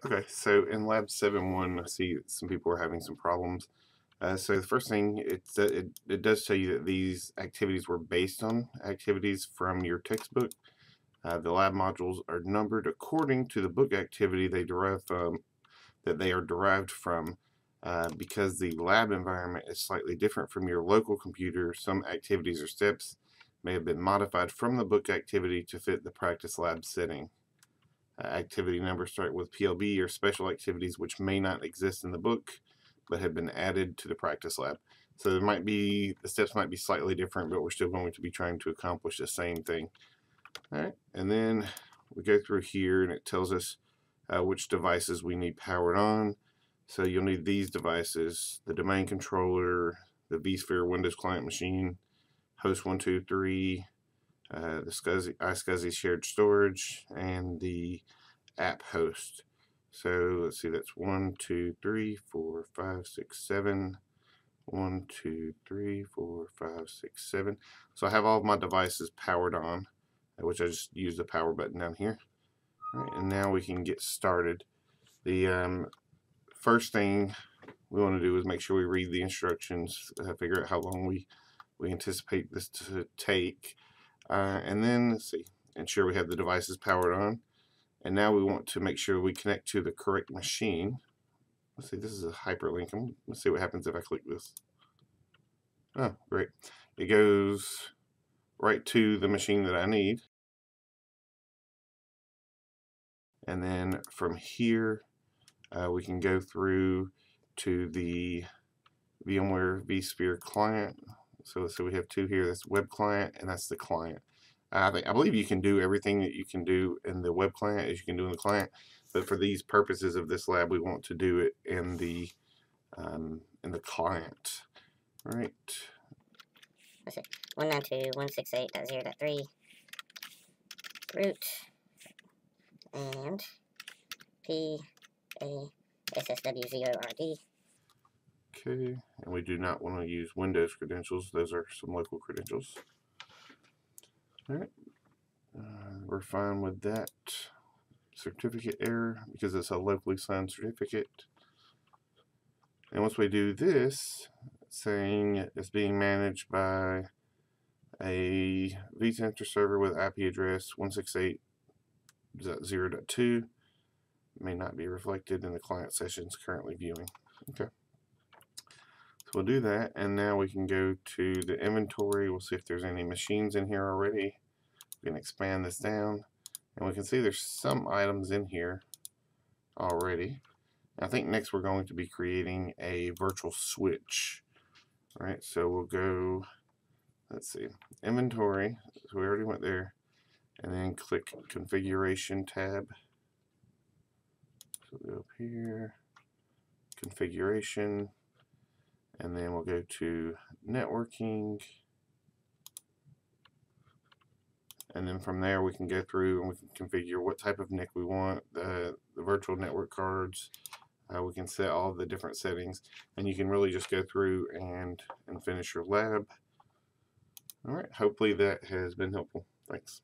Okay, so in lab 7.1, I see some people are having some problems. So the first thing, it does tell you that these activities were based on activities from your textbook. The lab modules are numbered according to the book activity they are derived from. Because the lab environment is slightly different from your local computer, some activities or steps may have been modified from the book activity to fit the practice lab setting. Activity numbers start with PLB or special activities which may not exist in the book but have been added to the practice lab. So the steps might be slightly different, but we're still going to be trying to accomplish the same thing. All right, and then we go through here and it tells us which devices we need powered on. So you'll need these devices: the domain controller, the vSphere Windows client machine, host 123, the iSCSI shared storage, and the app host. So let's see, that's 1, 2, 3, 4, 5, 6, 7. 1, 2, 3, 4, 5, 6, 7. So I have all of my devices powered on, which I just use the power button down here. All right, and now we can get started. The first thing we want to do is make sure we read the instructions, figure out how long we anticipate this to take, and then let's see, ensure we have the devices powered on. And now we want to make sure we connect to the correct machine. Let's see, this is a hyperlink. Let's see what happens if I click this. Oh, great. It goes right to the machine that I need. And then from here, we can go through to the VMware vSphere client. So we have two here. That's web client and that's the client. I believe you can do everything that you can do in the web client as you can do in the client, but for these purposes of this lab, we want to do it in the client. All right. Let's see. 192.168.0.3 root and PASSW0RD. Okay, and we do not want to use Windows credentials. Those are some local credentials. All right, we're fine with that certificate error because it's a locally signed certificate. And once we do this, saying it's being managed by a vCenter server with IP address 168.0.2 may not be reflected in the client sessions currently viewing. Okay. So we'll do that, and now we can go to the inventory. We'll see if there's any machines in here already. We can expand this down, and we can see there's some items in here already. I think next we're going to be creating a virtual switch. All right, so we'll go, let's see, inventory. So we already went there, and then click configuration tab. So we'll go up here, configuration, and then we'll go to networking. And then from there we can go through and we can configure what type of NIC we want, the virtual network cards. We can set all the different settings, and you can really just go through and finish your lab. All right, hopefully that has been helpful. Thanks.